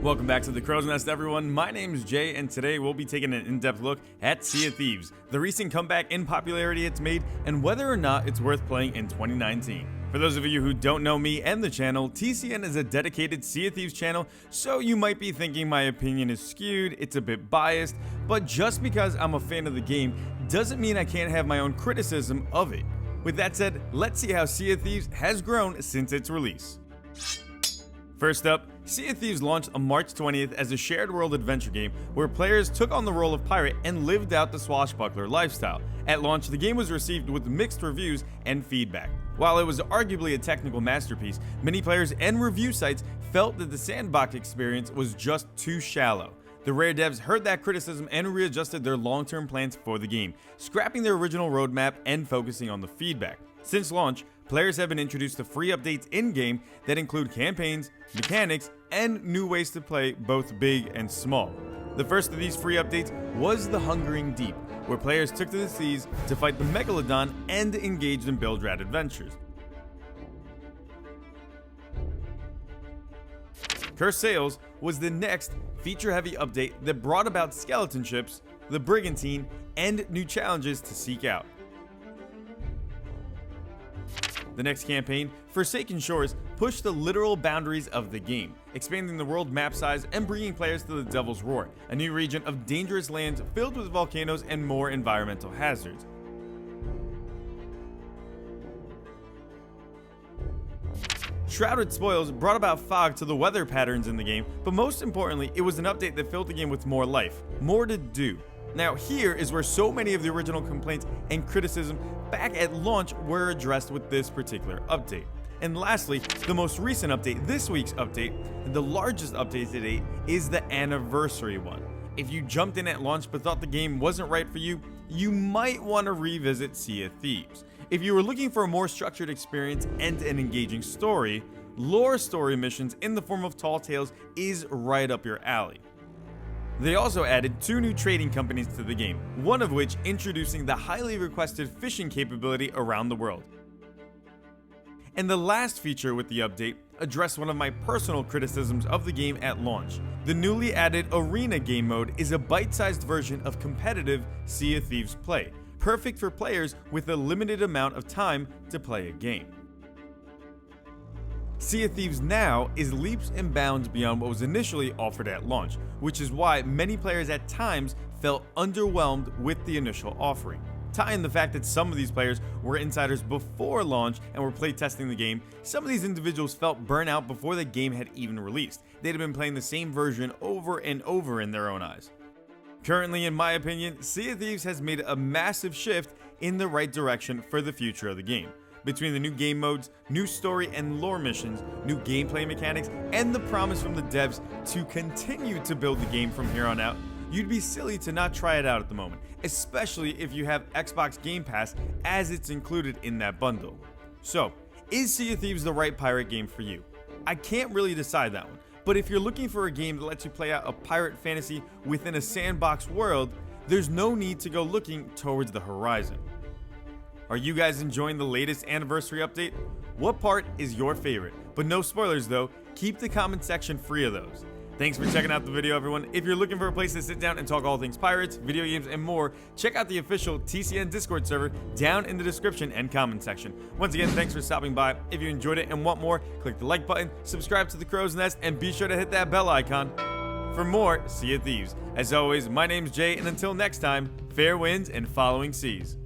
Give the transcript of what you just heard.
Welcome back to the Crow's Nest, everyone. My name is Jay, and today we'll be taking an in-depth look at Sea of Thieves, the recent comeback in popularity it's made, and whether or not it's worth playing in 2019. For those of you who don't know me and the channel, TCN is a dedicated Sea of Thieves channel, so you might be thinking my opinion is skewed, it's a bit biased, but just because I'm a fan of the game doesn't mean I can't have my own criticism of it. With that said, let's see how Sea of Thieves has grown since its release. First up, Sea of Thieves launched on March 20th as a shared world adventure game where players took on the role of pirate and lived out the swashbuckler lifestyle. At launch, the game was received with mixed reviews and feedback. While it was arguably a technical masterpiece, many players and review sites felt that the sandbox experience was just too shallow. The Rare devs heard that criticism and readjusted their long-term plans for the game, scrapping their original roadmap and focusing on the feedback. Since launch, players have been introduced to free updates in-game that include campaigns, mechanics, and new ways to play both big and small. The first of these free updates was the Hungering Deep, where players took to the seas to fight the Megalodon and engaged in build rat adventures. Cursed Sails was the next feature-heavy update that brought about skeleton ships, the Brigantine, and new challenges to seek out. The next campaign, Forsaken Shores, pushed the literal boundaries of the game, expanding the world map size and bringing players to the Devil's Roar, a new region of dangerous lands filled with volcanoes and more environmental hazards. Shrouded Spoils brought about fog to the weather patterns in the game, but most importantly, it was an update that filled the game with more life, more to do. Now here is where so many of the original complaints and criticism back at launch were addressed with this particular update. And lastly, the most recent update, this week's update, the largest update to date, is the anniversary one. If you jumped in at launch but thought the game wasn't right for you, you might want to revisit Sea of Thieves. If you were looking for a more structured experience and an engaging story, lore story missions in the form of Tall Tales is right up your alley. They also added 2 new trading companies to the game, one of which introducing the highly requested fishing capability around the world. And the last feature with the update addressed one of my personal criticisms of the game at launch. The newly added Arena game mode is a bite-sized version of competitive Sea of Thieves play, perfect for players with a limited amount of time to play a game. Sea of Thieves now is leaps and bounds beyond what was initially offered at launch, which is why many players at times felt underwhelmed with the initial offering. Tie in the fact that some of these players were insiders before launch and were playtesting the game, some of these individuals felt burnout before the game had even released. They'd have been playing the same version over and over in their own eyes. Currently, in my opinion, Sea of Thieves has made a massive shift in the right direction for the future of the game. Between the new game modes, new story and lore missions, new gameplay mechanics, and the promise from the devs to continue to build the game from here on out, you'd be silly to not try it out at the moment, especially if you have Xbox Game Pass as it's included in that bundle. So, is Sea of Thieves the right pirate game for you? I can't really decide that one, but if you're looking for a game that lets you play out a pirate fantasy within a sandbox world, there's no need to go looking towards the horizon. Are you guys enjoying the latest anniversary update? What part is your favorite? But no spoilers though, keep the comment section free of those. Thanks for checking out the video, everyone. If you're looking for a place to sit down and talk all things pirates, video games, and more, check out the official TCN Discord server down in the description and comment section. Once again, thanks for stopping by. If you enjoyed it and want more, click the like button, subscribe to the Crow's Nest, and be sure to hit that bell icon for more Sea of Thieves. As always, my name's Jay, and until next time, fair winds and following seas.